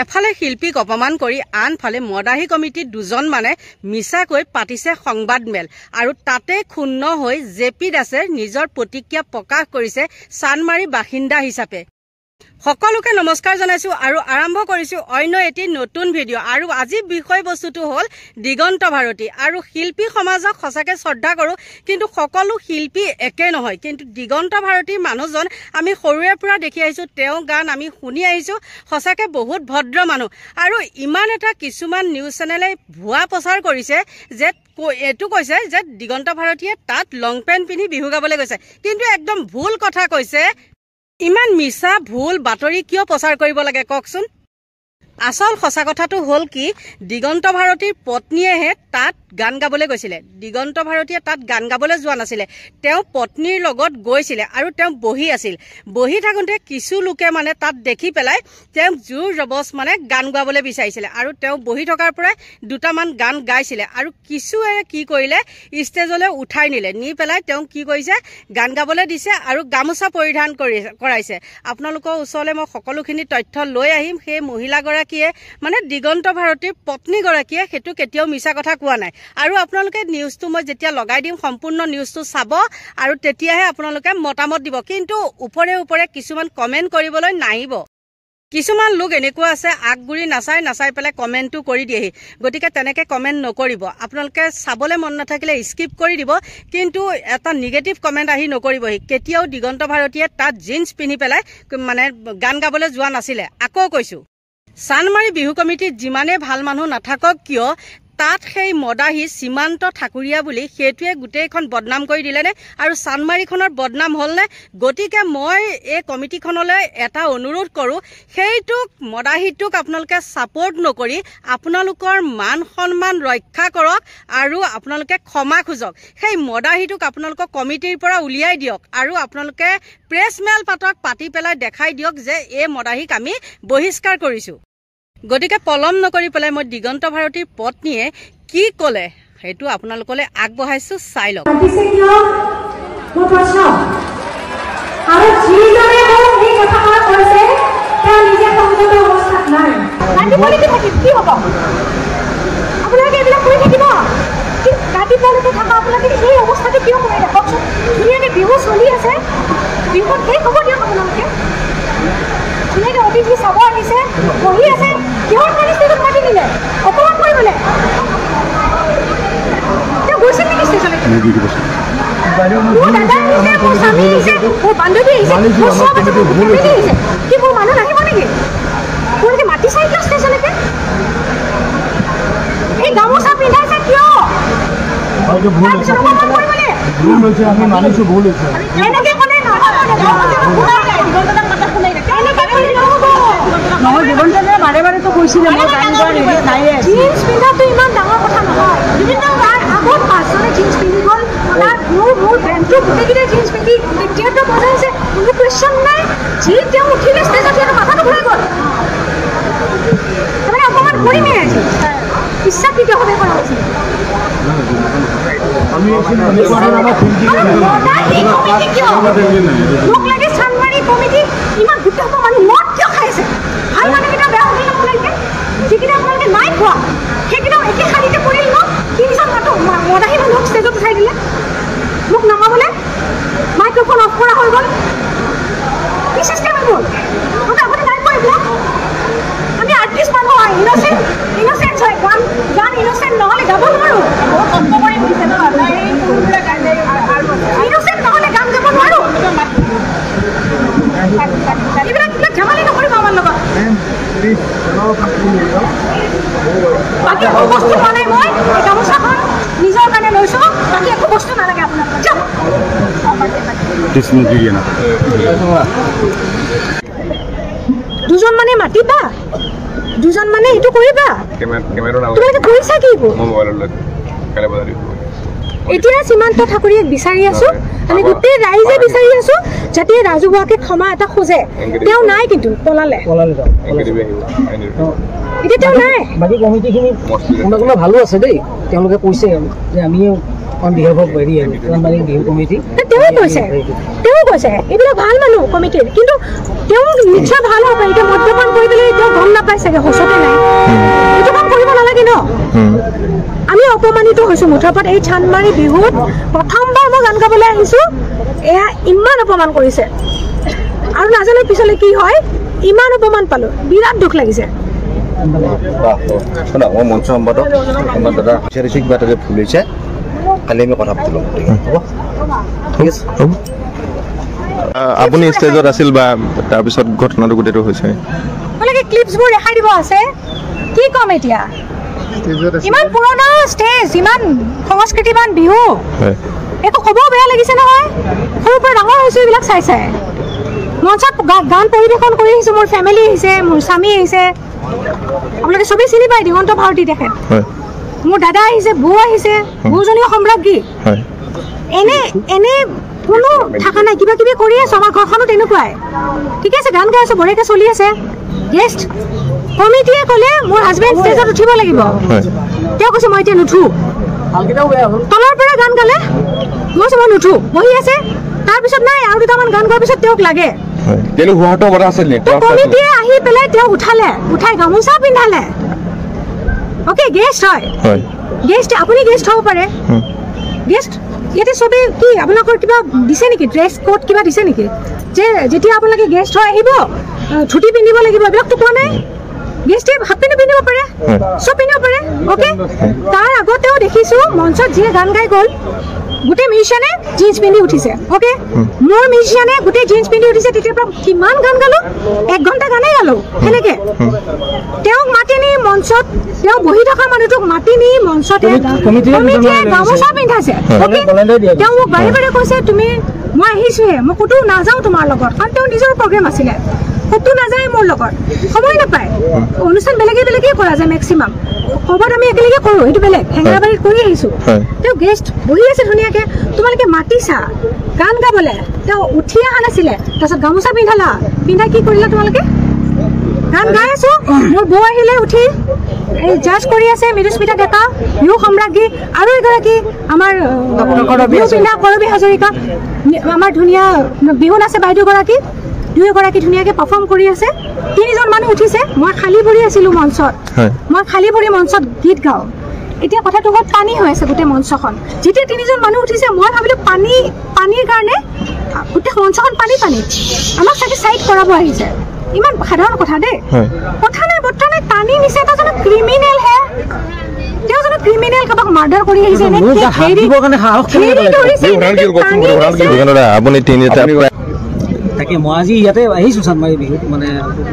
এফালে শিল্পীক অপমান কৰি আনফালে মদাহী কমিটিৰ দুজন মানে মিছাকৈ পাতিছে সংবাদমেল আৰু তাতে ক্ষুণ্ণ হৈ জেপি দাসে নিজৰ প্ৰতিক্ৰিয়া প্ৰকাশ কৰিছে চানমাৰী বাসিন্দা হিচাপে। সকলোকে নমস্কাৰ জনাইছো আৰু আৰম্ভ কৰিছো অন্য এটি নতুন ভিডিঅ' আৰু আজি বিষয়বস্তুটো হ'ল দিগন্ত ভাৰতী আৰু শিল্পী সমাজক সঁচাকৈ শ্ৰদ্ধা কৰোঁ, কিন্তু সকলো শিল্পী একে নহয়। কিন্তু দিগন্ত ভাৰতীৰ মানুহজন আমি সৰুৰে পৰা দেখি আহিছোঁ, তেওঁ গান আমি শুনি আহিছোঁ, সঁচাকৈ বহুত ভদ্ৰ মানুহ। আৰু ইমান এটা কিছুমান নিউজ চেনেলে ভুৱা প্ৰচাৰ কৰিছে যে এইটো কৈছে যে দিগন্ত ভাৰতীয়ে তাত লং পেণ্ট পিন্ধি বিহু গাবলৈ গৈছে, কিন্তু একদম ভুল কথা কৈছে। ইমান মিছা ভুল বাতৰি কিয় প্ৰচাৰ কৰিব লাগে কওকচোন? আচল সঁচা কথাটো হ'ল কি, দিগন্ত ভাৰতীৰ পত্নীয়েহে তাত গান গাবলৈ গৈছিলে। দিগন্ত ভাৰতীয়ে তাত গান গাবলৈ যোৱা নাছিলে, তেওঁ পত্নীৰ লগত গৈছিলে আৰু তেওঁ বহি আছিল। বহি থাকোঁতে কিছু লোকে মানে তাত দেখি পেলাই তেওঁক জোৰ জবজ মানে গান গাবলৈ বিচাৰিছিলে আৰু তেওঁ বহি থকাৰ পৰাই দুটামান গান গাইছিলে আৰু কিছুৱে কি কৰিলে ষ্টেজলৈ উঠাই নিলে, নি পেলাই তেওঁক কি কৰিছে গান গাবলৈ দিছে আৰু গামোচা পৰিধান কৰাইছে। আপোনালোকৰ ওচৰলৈ মই সকলোখিনি তথ্য লৈ আহিম। সেই মহিলাগৰাকীয়ে মানে দিগন্ত ভাৰতীৰ পত্নীগৰাকীয়ে সেইটো কেতিয়াও মিছা কথা কোৱা নাই। আৰু আপোনালোকে নিউজটো মই যেতিয়া লগাই দিম সম্পূৰ্ণ নিউজটো চাব আৰু তেতিয়াহে আপোনালোকে মতামত দিব, কিন্তু ওপৰে ওপৰে কিছুমান কমেণ্ট কৰিবলৈ নাহিব। কিছুমান লোক এনেকুৱা আছে আগগুৰি নাচাই পেলাই কমেণ্টটো কৰি দিয়েহি, গতিকে তেনেকৈ কমেণ্ট নকৰিব। আপোনালোকে চাবলৈ মন নাথাকিলে স্কিপ কৰি দিব, কিন্তু এটা নিগেটিভ কমেণ্ট আহি নকৰিবহি। কেতিয়াও দিগন্ত ভাৰতীয়ে তাত জিন্স পিন্ধি পেলাই মানে গান গাবলৈ যোৱা নাছিলে। আকৌ কৈছোঁ, চানমাৰী বিহু কমিটিত যিমানে ভাল মানুহ নাথাকক কিয় তাত সেই মদাহী সীমান্ত ঠাকুৰীয়া বুলি সেইটোৱে গোটেইখন বদনাম কৰি দিলেনে আৰু চানমাৰীখনৰ বদনাম হ'লনে? গতিকে মই এই কমিটিখনলৈ এটা অনুৰোধ কৰোঁ, সেইটোক মদাহীটোক আপোনালোকে ছাপোৰ্ট নকৰি আপোনালোকৰ মান সন্মান ৰক্ষা কৰক আৰু আপোনালোকে ক্ষমা খোজক। সেই মদাহীটোক আপোনালোকৰ কমিটিৰ পৰা উলিয়াই দিয়ক আৰু আপোনালোকে প্ৰেছ মেল পাতক, পাতি পেলাই দেখাই দিয়ক যে এই মদাহীক আমি বহিষ্কাৰ কৰিছোঁ। গতিকে পলম নকৰি পেলাই মই দিগন্ত ভাৰতীৰ পত্নীয়ে কি ক'লে সেইটো আপোনালোকলৈ আগবঢ়াইছোঁ, চাই লওক। বিহু চলি আছে, বিহুত শেষ হ'ব দিয়ক। আপোনালোকে ধুনীয়াকৈ অতিথি চাব আহিছে, বহি আছে, কিহৰ কাৰণে ষ্টেজত মাতি দিলে? অপমান কৰিবলৈ তেওঁ গৈছিল নেকি ষ্টেজলৈকে? মোৰ দাদা আহিছে, মোৰ স্বামী আহিছে, মোৰ বান্ধৱী আহিছে, মোৰ চব আছে, মোৰ ফেমিলি আহিছে, কি মোৰ মানুহ নাহিব নেকি? তোমালোকে মাতি চাই কিয় ষ্টেজলৈকে? এই গামোচা পিন্ধাইছে কিয়? তাৰপিছত অপমান কৰিবলৈ এনেকৈ ক'লে নহয়। দিগন্তনে বাৰে বাৰেতো কৈছিলে জিন্স পিন্ধাটো ইমান ডাঙৰ কথা নহয়। তাৰ আগত পাঁচজনে জিন্স পিন্ধি গ'ল, তাৰ মোৰ বেণ্ডটো গোটেইকেইটাই জিন্স পিন্ধি তেতিয়াতো বজাইছে, কোনো কুৱেশ্যন নাই। যি তেওঁ উঠিলে ষ্টেজত সিহঁতৰ মাথাটো ঘূৰাই গ'ল। তাৰমানে অকণমান কৰিমেই আজি ইচ্ছাকৃতভাৱে কৰা হৈছিল। মোক লাগে চানমাৰী কমিটি ইমান গোটেই মানুহ মদ কিয় খাই আছে? ভাল মানুহকেইটা বেয়া হৈ গ'ল আপোনালোকে, যিকেইটা আপোনালোকে নাই খোৱা সেইকেইটাও একে শাৰীতে পৰিল ন। তিনিজন মানুহ মদাহী মানুহক ষ্টেজত উঠাই দিলে, মোক নমাবলৈ মাইক্ৰফোন অফ কৰা হৈ গ'ল। কি চিষ্টেম এইবোৰ? আপুনি নাই কৰিব। আমি আৰ্টিষ্ট মানুহ হয়, ইনচেণ্ট হয়। গান ইনচেণ্ট নহ'লে গাব নোৱাৰোঁ। ইনচেণ্ট নহ'লে গান গাব নোৱাৰোঁ। এইবিলাক ধেমালি নকৰিব আমাৰ লগত। বাকী একো বস্তু লোৱা নাই, মই এই গামোচাখন নিজৰ কাৰণে লৈছোঁ, বাকী একো বস্তু নালাগে আপোনালোকক। দুজন মানে মাতিবা, দুজন মানে এইটো কৰিবা। তোমালোকে কৰিছা কি? এতিয়া সীমান্ত ঠাকুৰীয়াক বিচাৰি আছোঁ, আমি গোটেই ৰাইজে বিচাৰি আছোঁ যাতে ৰাজহুৱাকে ক্ষমা এটা খোজে। তেওঁ নাই, কিন্তু পলালে। এতিয়া তেওঁ নাই। বাকী কমিটিখিনি কোনোবা ভালো আছে দেই, তেওঁলোকে কৈছে যে আমি on behalf of Bihu committee তেওঁ কৈছে এইবিলাক ভাল মানুহ কমিটিৰ, কিন্তু তেওঁ নিশ্চয় ভাল হ'ব পাৰে। এতিয়া মদ্যপান কৰি পেলাই তেওঁ গম নাপায় চাগে হচতে নাই এইটো কাম কৰিব নালাগে ন আমি অপমানিত হৈছো মুঠৰ ওপৰত এই চানমাৰি বিহুত প্ৰথমবাৰ মই গান গাবলৈ আহিছো এয়া ইমান অপমান কৰিছে আৰু নাজানো পিছলৈ কি হয় ইমান অপমান পালো বিৰাট দুখ লাগিছে শুনা মই মঞ্চ সম্পাদক আমাৰ দাদা বিচাৰিছে কিবা এটা ভুল হৈছে কালি আমি কথা পাতি ল'ম হ'ব ঠিক আছে আপুনি ষ্টেজত আছিল বা তাৰপিছত ঘটনাটো গোটেইটো হৈছে মানে কি ক্লিপছবোৰ দেখাই দিব আছে কি কম এতিয়া ইমান পুৰণা ষ্টেজ ইমান সংস্কৃতিবান বিহু একো ক'ব বেয়া লাগিছে নহয় সৰুৰ পৰা ডাঙৰ হৈছোঁ এইবিলাক চাই চাই মঞ্চত গান পৰিৱেশন কৰি আহিছোঁ মোৰ ফেমিলি আহিছে মোৰ স্বামী আহিছে আপোনালোকে চবেই চিনি পায় দিগন্ত ভাৰতী তেখেত মোৰ দাদা আহিছে বৌ আহিছে বৌজনীও সম্ৰাজ্ঞী এনে কোনো থকা নাই কিবা কিবি কৰি আছো আমাৰ ঘৰখনো তেনেকুৱাই ঠিক আছে গান গাই আছো বঢ়িয়াকৈ চলি আছে গেষ্ট কমিটিয়ে ক'লে মোৰ হাজবেণ্ড ষ্টেজত উঠিব লাগিব তেওঁ কৈছে মই এতিয়া নুঠো তলৰ পৰা গান গালে মই কৈছোঁ মই নুঠো বহি আছে তাৰপিছত নাই আৰু দুটামান গান গোৱাৰ পিছত তেওঁক লাগে কমিটিয়ে আহি পেলাই তেওঁক উঠাই গামোচা পিন্ধালে অ'কে গেষ্ট হয় গেষ্ট আপুনি গেষ্ট হ'ব পাৰে গেষ্ট ইয়াতে চবেই কি আপোনালোকৰ কিবা দিছে নেকি ড্ৰেছ কোড কিবা দিছে নেকি যে যেতিয়া আপোনালোকে গেষ্ট হৈ আহিব ধুতি পিন্ধিব লাগিব এইবিলাকতো কোৱা নাই গেষ্টে হাফ পেণ্ট পিন্ধিব পাৰে চব পিন্ধিব পাৰে অ'কে তাৰ আগতেও দেখিছোঁ মঞ্চত যিয়ে গান গাই গ'ল গোটেই মিউজিচিয়ানে জিন্স পিন্ধি উঠিছে অ'কে মোৰ মিউজিচিয়ানে গোটেই জিন্স পিন্ধি উঠিছে তেতিয়াৰ পৰা কিমান গান গালোঁ 1 ঘণ্টা গানেই গালোঁ সেনেকৈ তেওঁক মাতি নি মঞ্চত তেওঁ বহি থকা মানুহটোক মাতি নি মঞ্চতে কমিটিয়ে গামোচা পিন্ধাইছে অ'কে তেওঁ মোক বাৰে বাৰে কৈছে তুমি মই আহিছোঁহে মই ক'তো নাযাওঁ তোমাৰ লগত কাৰণ তেওঁৰ নিজৰ প্ৰগ্ৰেম আছিলে ক'তো নাযায় মোৰ লগত সময় নাপায় অনুষ্ঠান বেলেগে বেলেগেই কৰা যায় মেক্সিমাম ক'ৰবাত আমি একেলগে কৰোঁ সেইটো বেলেগ হেঙেৰাবাৰীত কৰি আহিছোঁ তেওঁ গেষ্ট বহি আছে ধুনীয়াকৈ তোমালোকে মাতিছা গান গাবলৈ তেওঁ উঠি অহা নাছিলে তাৰপিছত গামোচা পিন্ধাই কি কৰিলা তোমালোকে গান গাই আছোঁ মোৰ বৌ আহিলে উঠি এই জাজ কৰি আছে মৃদুস্মিতা ডেকা বিহু সম্ৰাজ্ঞী আৰু এগৰাকী আমাৰ বিহু পিন্ধা কৰবী হাজৰিকা আমাৰ ধুনীয়া বিহু নাচে বাইদেউগৰাকী দুয়োগৰাকী ধুনীয়াকৈ পাৰফৰ্ম কৰি আছে 3জন মানুহ উঠিছে মই খালী ভৰি আছিলোঁ মঞ্চত মই খালী ভৰি মঞ্চত গীত গাওঁ এতিয়া কথাটো হ'ল পানী হৈ আছে গোটেই মঞ্চখন যেতিয়া 3জন মানুহ উঠিছে মই ভাবিলোঁ পানীৰ কাৰণে গোটেই মঞ্চখন পানী আমাক চাগে চাইড কৰাব আহিছে ইমান সাধাৰণ কথা দেই কথা নাই বৰ্তা নাই টানি নিছে এটা জানো ক্ৰিমিনেল হে তেওঁ জানো ক্ৰিমিনেল কাবাক মাৰ্ডাৰ কৰি আহিছে তাকে মই আজি ইয়াতে আহিছোঁ চানমাৰি বিহুত মানে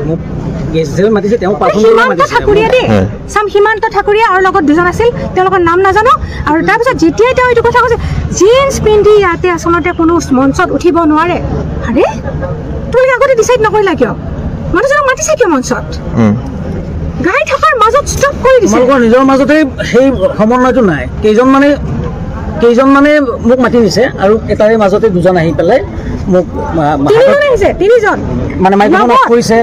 মোক গেষ্ট হিচাপে মাতিছে তেওঁ সীমান্ত ঠাকুৰীয়া আৰু লগত 2জন আছিল তেওঁলোকৰ নাম নাজানো আৰু তাৰপিছত যেতিয়াই তেওঁ এইটো কথা কৈছে জিন্স পিন্ধি ইয়াতে আচলতে কোনো মঞ্চত উঠিব নোৱাৰে আৰে তুমি আগতে ডিচাইড নকৰিলা কিয় মানুহজনক মাতিছে কিয় মঞ্চত গাই থকাৰ মাজত ষ্টপ কৰি দিছে তোমালোকৰ নিজৰ মাজতে সেই সমন্বয়টো নাই কেইজন মানে মোক মাতি নিছে আৰু এটাৰে মাজতে 2জন আহি পেলাই মোক 3জন মানে মাইক্ৰফোন অফ কৰিছে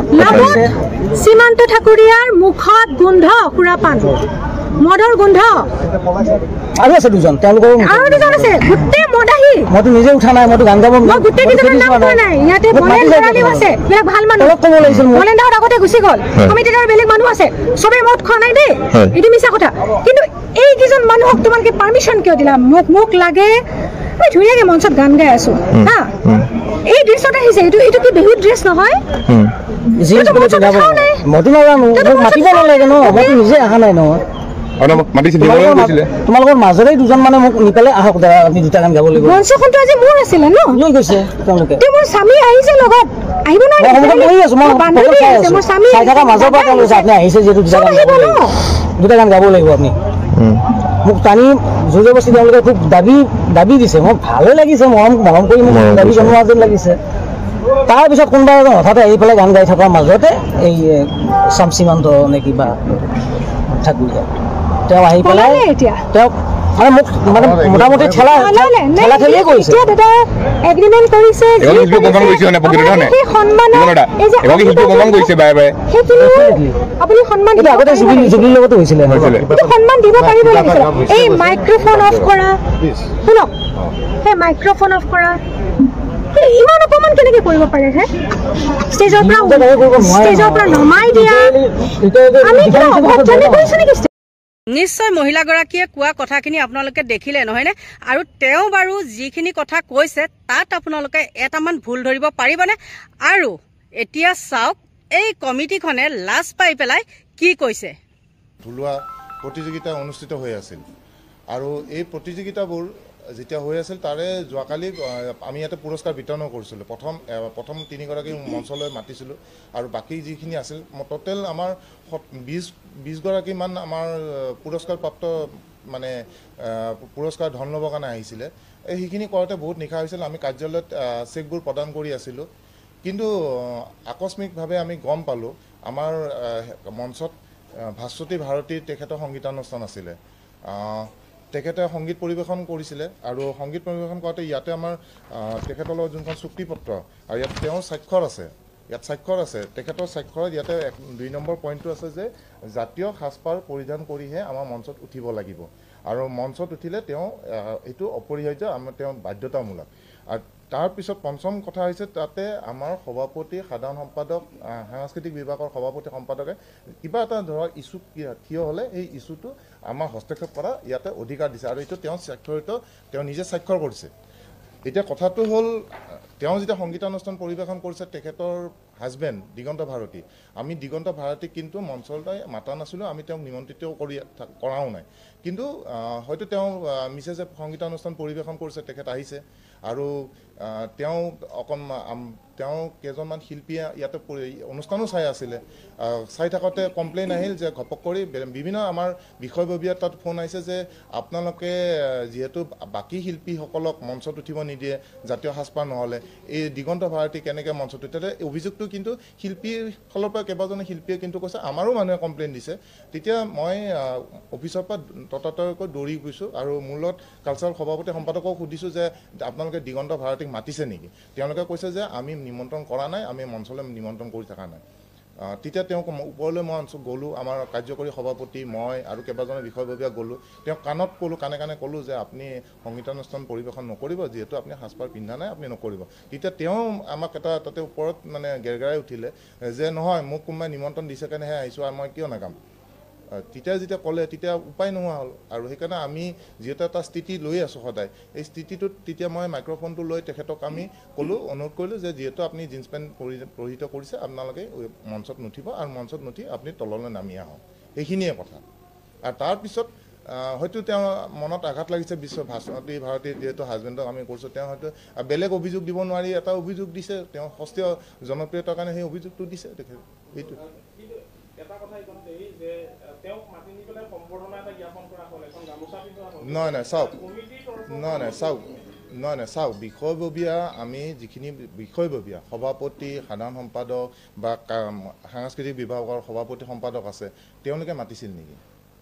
সীমান্ত ঠাকুৰীয়াৰ মুখত গোন্ধ সুৰাপান মদৰ গোন্ধ আৰু আছে 2জন তেওঁলোকৰ আৰু 2জন আছে গোটেই মদাহী মইতো নিজে উঠা নাই মইতো গান গাব মই গোটেই কেইজনৰ নাম কোৱা নাই ইয়াতে বলেণ্ডাৰালিও আছে বেলেগ ভাল মানুহ অলপ ক'ব লাগিছিল বলেণ্ডাৰত আগতে গুচি গ'ল কমিটিৰ বেলেগ মানুহ আছে চবেই মদ খোৱা নাই দেই এইটো মিছা কথা কিন্তু এইকেইজন মানুহক তোমালোকে পাৰ্মিশ্যন কিয় দিলা মোক লাগে মই ধুনীয়াকৈ মঞ্চত গান গাই আছোঁ হা এই ড্ৰেছত আহিছে এইটো কি বিহু ড্ৰেছ নহয় মইতো নাজানো মোক মাতিব নালাগে ন মইতো নিজে অহা নাই নহয় তোমালোকৰ মাজৰে 2জন মানে মোক নি পেলাই আহক আমি 2টা গান গাব লাগিব মঞ্চখনটো আজি মোৰ আছিলে ন লৈ গৈছে তেওঁলোকে মোৰ স্বামী আহিছে লগত আহিব নোৱাৰে মোৰ স্বামী চাই থকা মাজৰ পৰা কৈছে আপুনি আহিছে যিহেতু 2টা গান গাব লাগিব আপুনি মোক টানি জোৰ জবস্তি তেওঁলোকে খুব দাবী দিছে মোক ভালে লাগিছে মৰম কৰি মোক দাবী জনোৱা যেন লাগিছে তাৰপিছত কোনোবা এজন হঠাতে আহি পেলাই গান গাই থকাৰ মাজতে এই সীমান্ত নে কিবা ঠাকুৰীয়া তেওঁ আহি পেলাই তেওঁ মানে মোক মানে মোটামুটি ঠেলা ঠেলিয়ে কৰিছে আগতে জুবিলিৰ লগতো হৈছিলে সন্মান দিব পাৰিব লাগিছিল এই মাইক্ৰফোন অফ কৰা শুনক সেই মাইক্ৰফোন অফ কৰা ইমান অপমান কেনেকৈ কৰিব পাৰে হে ষ্টেজৰ পৰা নমাই দিয়া আমি কিবা অভদ্ৰামি কৰিছোঁ নেকি নিশ্চয় মহিলাগৰাকীয়ে কোৱা কথাখিনি আপোনালোকে দেখিলে নহয়নে আৰু তেওঁ বাৰু যিখিনি কথা কৈছে তাত আপোনালোকে এটামান ভুল ধৰিব পাৰিবনে আৰু এতিয়া চাওক এই কমিটিখনে লাজ পাই পেলাই কি কৈছে থলুৱা প্ৰতিযোগিতা অনুষ্ঠিত হৈ আছিল আৰু এই প্ৰতিযোগিতাবোৰ যেতিয়া হৈ আছিল তাৰে যোৱাকালি আমি ইয়াতে পুৰস্কাৰ বিতৰণ কৰিছিলোঁ প্ৰথম 3গৰাকী মঞ্চলৈ মাতিছিলোঁ আৰু বাকী যিখিনি আছিল টোটেল আমাৰ 20গৰাকীমান আমাৰ পুৰস্কাৰপ্ৰাপ্ত মানে পুৰস্কাৰ ধন ল'বৰ কাৰণে আহিছিলে সেইখিনি কৰোঁতে বহুত নিশা হৈছিল আমি কাৰ্যালয়ত চেকবোৰ প্ৰদান কৰি আছিলোঁ কিন্তু আকস্মিকভাৱে আমি গম পালোঁ আমাৰ মঞ্চত ভাস্বতী ভাৰতী তেখেতৰ সংগীতানুষ্ঠান আছিলে তেখেতে সংগীত পৰিৱেশন কৰিছিলে আৰু সংগীত পৰিৱেশন কৰোঁতে ইয়াতে আমাৰ তেখেতৰ লগত যোনখন চুক্তিপত্ৰ আৰু ইয়াত তেওঁৰ স্বাক্ষৰ আছে তেখেতৰ স্বাক্ষৰত ইয়াতে 2 নম্বৰ পইণ্টটো আছে যে জাতীয় সাজপাৰ পৰিধান কৰিহে আমাৰ মঞ্চত উঠিব লাগিব আৰু মঞ্চত উঠিলে তেওঁ এইটো অপৰিহাৰ্য তেওঁ বাধ্যতামূলক আৰু তাৰপিছত পঞ্চম কথা হৈছে তাতে আমাৰ সভাপতি সাধাৰণ সম্পাদক সাংস্কৃতিক বিভাগৰ সভাপতি সম্পাদকে কিবা এটা ধৰক ইছ্যু থিয় হ'লে এই ইছ্যুটো আমাৰ হস্তক্ষেপ কৰা ইয়াতে অধিকাৰ দিছে আৰু এইটো তেওঁ স্বাক্ষৰিত তেওঁ নিজে স্বাক্ষৰ কৰিছে এতিয়া কথাটো হ'ল তেওঁ যেতিয়া সংগীতানুষ্ঠান পৰিৱেশন কৰিছে তেখেতৰ হাজবেণ্ড দিগন্ত ভাৰতী আমি দিগন্ত ভাৰতীক কিন্তু মঞ্চলৈ মাতা নাছিলোঁ আমি তেওঁক নিমন্ত্ৰিতও কৰাও নাই কিন্তু হয়তো তেওঁ মিছেছে সংগীতানুষ্ঠান পৰিৱেশন কৰিছে তেখেত আহিছে আৰু তেওঁ তেওঁ কেইজনমান শিল্পীয়ে ইয়াতে অনুষ্ঠানো চাই আছিলে চাই থাকোঁতে কমপ্লেইন আহিল যে ঘপক কৰি বিভিন্ন আমাৰ বিষয়ববীয়াৰ তাত ফোন আহিছে যে আপোনালোকে যিহেতু বাকী শিল্পীসকলক মঞ্চত উঠিব নিদিয়ে জাতীয় সাজপাৰ নহ'লে এই দিগন্ত ভাৰতী কেনেকৈ মঞ্চত উঠে অভিযোগটো কিন্তু শিল্পীৰ ফালৰ পৰা কেইবাজনে শিল্পীয়ে কিন্তু কৈছে আমাৰো মানুহে কমপ্লেইন দিছে তেতিয়া মই অফিচৰ পৰা ততাতৈয়াকৈ দৌৰি গৈছোঁ আৰু মোৰ লগত কালচাৰেল সভাপতি সম্পাদকক সুধিছোঁ যে আপোনালোকে দিগন্ত ভাৰতীক মাতিছে নেকি তেওঁলোকে কৈছে যে আমি নিমন্ত্ৰণ কৰা নাই আমি মঞ্চলৈ নিমন্ত্ৰণ কৰি থকা নাই তেতিয়া তেওঁক ওপৰলৈ মই গ'লোঁ আমাৰ কাৰ্যকৰী সভাপতি মই আৰু কেইবাজনে বিষয়ববীয়া গ'লোঁ তেওঁক কাণত ক'লোঁ কাণে ক'লোঁ যে আপুনি সংগীতানুষ্ঠান পৰিৱেশন নকৰিব যিহেতু আপুনি সাজপাৰ পিন্ধা নাই আপুনি নকৰিব তেতিয়া তেওঁ আমাক এটা তাতে ওপৰত মানে গেৰগেৰাই উঠিলে যে নহয় মোক কোনোবাই নিমন্ত্ৰণ দিছে কাৰণেহে আহিছোঁ আৰু মই কিয় নাগাম তেতিয়া ক'লে তেতিয়া উপায় নোহোৱা হ'ল আৰু সেইকাৰণে আমি যিহেতু এটা স্থিতি লৈ আছোঁ সদায় এই স্থিতিটোত তেতিয়া মই মাইক্ৰফোনটো লৈ তেখেতক আমি ক'লোঁ অনুৰোধ কৰিলোঁ যে যিহেতু আপুনি জিন্স পেণ্ট পৰিহিত কৰিছে আপোনালোকে মঞ্চত নুঠিব আৰু মঞ্চত নুঠি আপুনি তললৈ নামি আহক এইখিনিয়ে কথা আৰু তাৰপিছত হয়তো তেওঁ মনত আঘাত লাগিছে ভাস্বতী ভাৰতী যিহেতু হাজবেণ্ডক আমি কৰিছোঁ তেওঁ হয়তো বেলেগ অভিযোগ দিব নোৱাৰি এটা অভিযোগ দিছে তেওঁ সস্তীয় জনপ্ৰিয়তাৰ কাৰণে সেই অভিযোগটো দিছে তেখেতে সেইটো চাওক বিষয়ববীয়া আমি যিখিনি বিষয়ববীয়া সভাপতি সাধাৰণ সম্পাদক বা সাংস্কৃতিক বিভাগৰ সভাপতি সম্পাদক আছে তেওঁলোকে মাতিছিল নেকি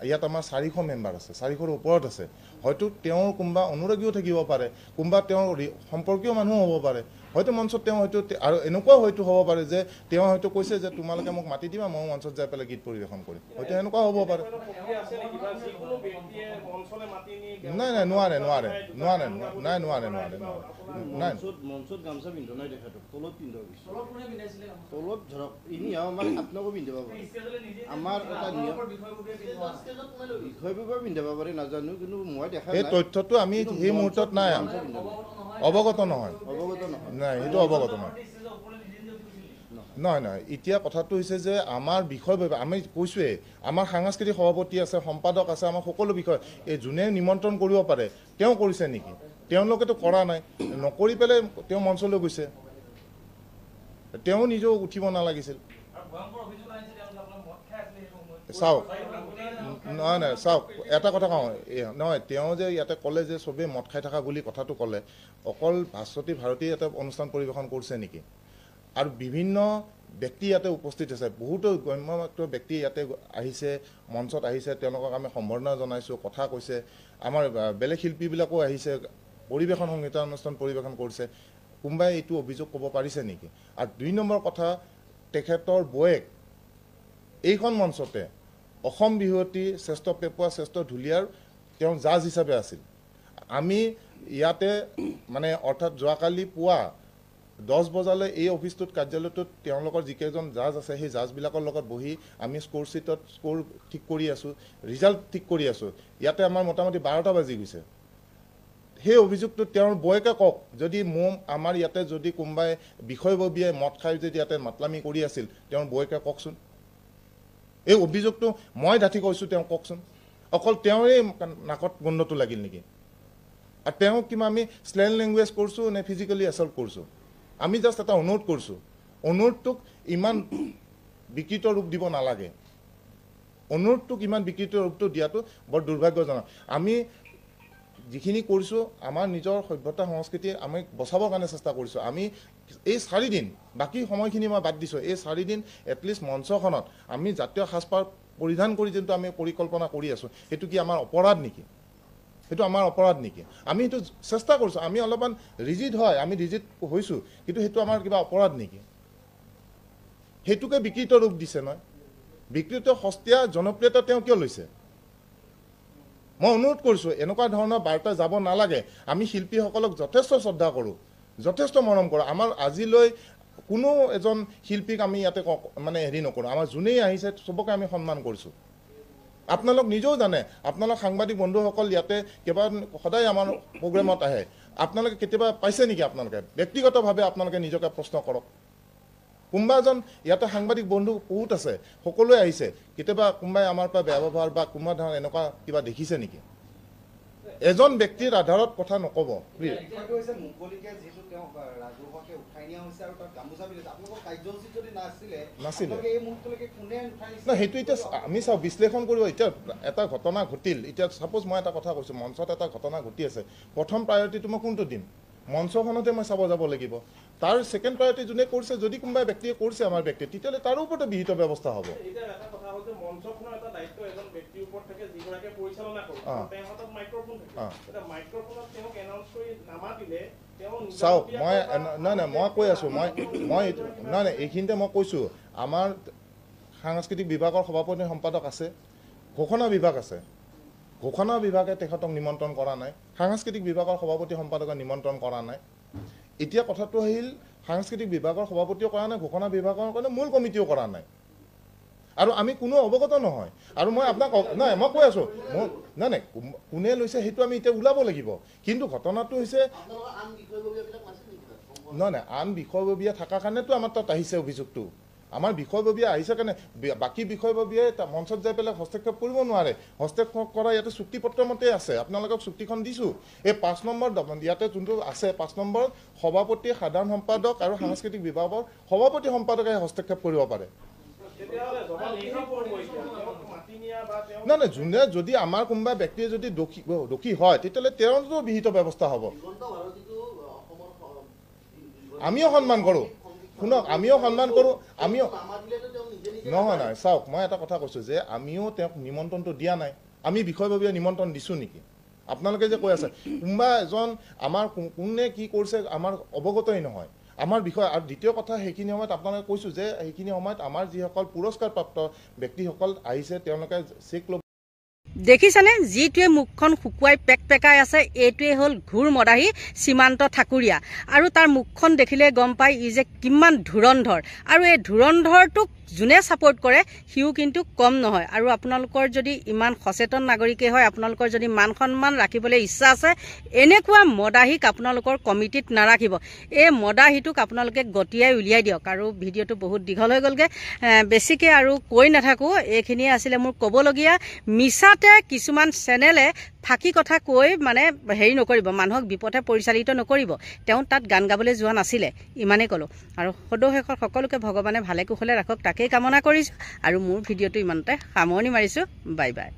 ইয়াত আমাৰ 400 মেম্বাৰ আছে 400ৰ ওপৰত আছে হয়তো তেওঁৰ কোনোবা অনুৰাগীও থাকিব পাৰে কোনোবা তেওঁৰ সম্পৰ্কীয় মানুহ হ'ব পাৰে হয়তো মঞ্চত তেওঁ হয়তো আৰু এনেকুৱাও হয়তো হ'ব পাৰে যে তেওঁ হয়তো কৈছে যে তোমালোকে মোক মাতি দিবা মই মঞ্চত যাই পেলাই গীত পৰিৱেশন কৰিম হয়তো এনেকুৱা হ'ব পাৰে নাই নোৱাৰে মঞ্চত গামছা পিন্ধা নাই দেখাটো তলত পিন্ধা তলত ধৰক এনেই আমাৰ আপোনাকো পিন্ধিব পাৰে আমাৰ এটা বিষয়ববীয়া পিন্ধিব পাৰে নাজানো কিন্তু মই দেখা এই তথ্যটো আমি সেই মুহূৰ্তত নাই অৱগত নহয় নাই সেইটো অৱগত নহয় এতিয়া কথাটো হৈছে যে আমাৰ বিষয়ববীয়া আমি কৈছোঁৱেই আমাৰ সাংস্কৃতিক সভাপতি আছে সম্পাদক আছে আমাৰ সকলো বিষয় এই যোনে নিমন্ত্ৰণ কৰিব পাৰে তেওঁ কৰিছে নেকি তেওঁলোকেতো কৰা নাই নকৰি পেলাই তেওঁ মঞ্চলৈ গৈছে তেওঁ নিজেও উঠিব নালাগিছিল চাওক নহয় চাওক এটা কথা কওঁ নহয় তেওঁ যে ইয়াতে ক'লে যে চবেই মদ খাই থকা বুলি কথাটো ক'লে অকল ভাস্বতী ভাৰতী এটা অনুষ্ঠান পৰিৱেশন কৰিছে নেকি আৰু বিভিন্ন ব্যক্তি ইয়াতে উপস্থিত আছে বহুতো গণ্যমান্য ব্যক্তি ইয়াতে আহিছে মঞ্চত আহিছে তেওঁলোকক আমি সম্বৰ্ধনা জনাইছোঁ কথা কৈছে আমাৰ বেলেগ শিল্পীবিলাকো আহিছে পৰিৱেশন সংগীতানুষ্ঠান পৰিৱেশন কৰিছে কোনোবাই এইটো অভিযোগ ক'ব পাৰিছে নেকি আৰু 2 নম্বৰ কথা তেখেতৰ বয়েক এইখন মঞ্চতে অসম বিহুৱতী শ্ৰেষ্ঠ পেপুৱা শ্ৰেষ্ঠ ঢুলীয়াৰ তেওঁ জাজ হিচাপে আছিল আমি ইয়াতে মানে অৰ্থাৎ যোৱাকালি পুৱা 10 বজালৈ এই অফিচটোত কাৰ্যালয়টোত তেওঁলোকৰ যিকেইজন জাজ আছে সেই জাজবিলাকৰ লগত বহি আমি স্ক'ৰ শ্বীটত স্ক'ৰ ঠিক কৰি আছোঁ, ৰিজাল্ট ঠিক কৰি আছোঁ। ইয়াতে আমাৰ মোটামুটি 12টা বাজি গৈছে। সেই অভিযোগটো তেওঁৰ বৌয়েকে কওক, যদি আমাৰ ইয়াতে যদি কোনোবাই বিষয়ববীয়াই মদ খাই যদি ইয়াতে মাতলামি কৰি আছিল, তেওঁৰ বৌয়েকে কওকচোন। এই অভিযোগটো মই ডাঠি কৈছোঁ, তেওঁ কওকচোন। অকল তেওঁৰে নাকত গোন্ধটো লাগিল নেকি? আৰু তেওঁক কিমান আমি স্লেং লেংগুৱেজ কৰিছোঁ নে ফিজিকেলি এছল্ট কৰিছোঁ? আমি জাষ্ট এটা অনুৰোধ কৰিছোঁ, অনুৰোধটোক ইমান বিকৃত ৰূপ দিব নালাগে। অনুৰোধটোক ইমান বিকৃত ৰূপটো দিয়াটো বৰ দুৰ্ভাগ্যজনক। আমি যিখিনি কৰিছোঁ আমাৰ নিজৰ সভ্যতা সংস্কৃতি আমি বচাবৰ কাৰণে চেষ্টা কৰিছোঁ। আমি এই 4 দিন, বাকী সময়খিনি মই বাদ দিছোঁ, এই 4 দিন এটলিষ্ট মঞ্চখনত আমি জাতীয় সাজপাৰ পৰিধান কৰি যোনটো আমি পৰিকল্পনা কৰি আছোঁ, সেইটো কি আমাৰ অপৰাধ নেকি? সেইটো আমাৰ অপৰাধ নেকি? আমি সেইটো চেষ্টা কৰিছোঁ। আমি অলপমান ৰিজিড হয়, আমি ৰিজিড হৈছোঁ, কিন্তু সেইটো আমাৰ কিবা অপৰাধ নেকি? সেইটোকে বিকৃত ৰূপ দিছে নহয়। বিকৃত সস্তীয়া জনপ্ৰিয়তা তেওঁ কিয় লৈছে? মই অনুৰোধ কৰিছোঁ, এনেকুৱা ধৰণৰ বাৰ্তা যাব নালাগে। আমি শিল্পীসকলক যথেষ্ট শ্ৰদ্ধা কৰোঁ, যথেষ্ট মৰম কৰোঁ। আমাৰ আজিলৈ কোনো এজন শিল্পীক আমি ইয়াতে মানে হেৰি নকৰোঁ। আমাৰ যোনেই আহিছে চবকে আমি সন্মান কৰিছোঁ। আপোনালোক নিজেও জানে, আপোনালোক সাংবাদিক বন্ধুসকল ইয়াতে সদায় আমাৰ প্ৰগ্ৰেমত আহে। আপোনালোকে কেতিয়াবা পাইছে নেকি? আপোনালোকে ব্যক্তিগতভাৱে আপোনালোকে নিজকে প্ৰশ্ন কৰক। কোনোবা এজন ইয়াতে সাংবাদিক বন্ধু বহুত আছে, সকলোৱে আহিছে, কেতিয়াবা কোনোবাই আমাৰ পৰা বেয়া ব্যৱহাৰ বা কোনোবা ধৰণৰ এনেকুৱা কিবা দেখিছে নেকি? এজন ব্যক্তিৰ আধাৰত কথা নক'ব। সেইটো এতিয়া আমি চাওঁ, বিশ্লেষণ কৰিব। এতিয়া এটা ঘটনা ঘটিল, এতিয়া ছাপ'জ মই এটা কথা কৈছোঁ, মঞ্চত এটা ঘটনা ঘটি আছে, প্ৰথম প্ৰায়ৰিটিটো মই কোনটো দিম? মঞ্চখনতে মই চাব যাব লাগিব। তাৰ ছেকেণ্ড প্ৰায়ৰিটি যোনে কৰিছে, যদি কোনোবা ব্যক্তিয়ে কৰিছে আমাৰ ব্যক্তি, তেতিয়াহ'লে তাৰ ওপৰতে বিহিত ব্যৱস্থা হ'ব। চাওক, মই কৈ আছোঁ, নাই এইখিনিতে মই কৈছোঁ, আমাৰ সাংস্কৃতিক বিভাগৰ সভাপতি সম্পাদক আছে, ঘোষণা বিভাগ আছে। ঘোষণা বিভাগে তেখেতক নিমন্ত্ৰণ কৰা নাই, সাংস্কৃতিক বিভাগৰ সভাপতি সম্পাদকে নিমন্ত্ৰণ কৰা নাই। এতিয়া কথাটো আহিল, সাংস্কৃতিক বিভাগৰ সভাপতিও কৰা নাই, ঘোষণা বিভাগৰ কাৰণে মূল কমিটিও কৰা নাই, আৰু আমি কোনো অৱগত নহয়। আৰু মই আপোনাক মই কৈ আছোঁ, নাই কোনে লৈছে সেইটো আমি এতিয়া ওলাব লাগিব। কিন্তু ঘটনাটো হৈছে নাই আন বিষয়ববীয়া থকাৰ কাৰণেতো আমাৰ তাত আহিছে অভিযোগটো। আমাৰ বিষয়ববীয়া আহিছে কাৰণে, বাকী বিষয়ববীয়াই মঞ্চত যাই পেলাই হস্তক্ষেপ কৰিব নোৱাৰে। হস্তক্ষেপ কৰা ইয়াতে চুক্তিপত্ৰ মতে আছে, আপোনালোকক চুক্তিখন দিছোঁ। এই 5 নম্বৰ ইয়াতে যোনটো আছে, 5 নম্বৰ সভাপতি, সাধাৰণ সম্পাদক আৰু সাংস্কৃতিক বিভাগৰ সভাপতি সম্পাদকে হস্তক্ষেপ কৰিব পাৰে। নাই যোনে যদি আমাৰ কোনোবা ব্যক্তিয়ে যদি দোষী হয়, তেতিয়াহ'লে তেওঁতো বিহিত ব্যৱস্থা হ'ব। আমিও সন্মান কৰোঁ, শুনক, আমিও সন্মান কৰোঁ। আমিও নহয়, চাওক, মই এটা কথা কৈছোঁ যে আমিও তেওঁক নিমন্ত্ৰণটো দিয়া নাই। আমি বিষয়ববীয়া নিমন্ত্ৰণ দিছোঁ নেকি? আপোনালোকে যে কৈ আছে কোনোবা এজন আমাৰ কোনে কি কৰিছে আমাৰ অৱগতই নহয় আমাৰ বিষয়। আৰু দ্বিতীয় কথা, সেইখিনি সময়ত আপোনালোকে কৈছোঁ যে সেইখিনি সময়ত আমাৰ যিসকল পুৰস্কাৰপ্ৰাপ্ত ব্যক্তিসকল আহিছে, তেওঁলোকে চেক ল'ব। দেখিছেনে, যিটোৱে মুখখন শুকুৱাই পেকাই আছে, এইটোৱে হ'ল ঘূৰ মদাহী সীমান্ত ঠাকুৰীয়া। আৰু তাৰ মুখখন দেখিলে গম পায় ই যে কিমান ধুৰন্ধৰ। আৰু এই ধুৰন্ধৰটোক যোনে ছাপোৰ্ট কৰে সিও কিন্তু কম নহয়। আৰু আপোনালোকৰ যদি ইমান সচেতন নাগৰিকে হয়, আপোনালোকৰ যদি মান সন্মান ৰাখিবলৈ ইচ্ছা আছে, এনেকুৱা মদাহীক আপোনালোকৰ কমিটিত নাৰাখিব। এই মদাহীটোক আপোনালোকে গতিয়াই উলিয়াই দিয়ক। আৰু ভিডিঅ'টো বহুত দীঘল হৈ গ'লগৈ, বেছিকৈ আৰু কৈ নাথাকোঁ। এইখিনিয়ে আছিলে মোৰ ক'বলগীয়া। মিছাতে কিছুমান চেনেলে ফাঁকি কথা কৈ মানে হেৰি নকৰিব, মানুহক বিপথে পৰিচালিত নকৰিব। তেওঁ তাত গান গাবলৈ যোৱা নাছিলে, ইমানেই ক'লোঁ। আৰু সদৌ শেষত সকলোকে ভগৱানে ভালে কুশলে ৰাখক, তাকেই কামনা কৰিছোঁ। আৰু মোৰ ভিডিঅ'টো ইমানতে সামৰণি মাৰিছোঁ। Bye bye.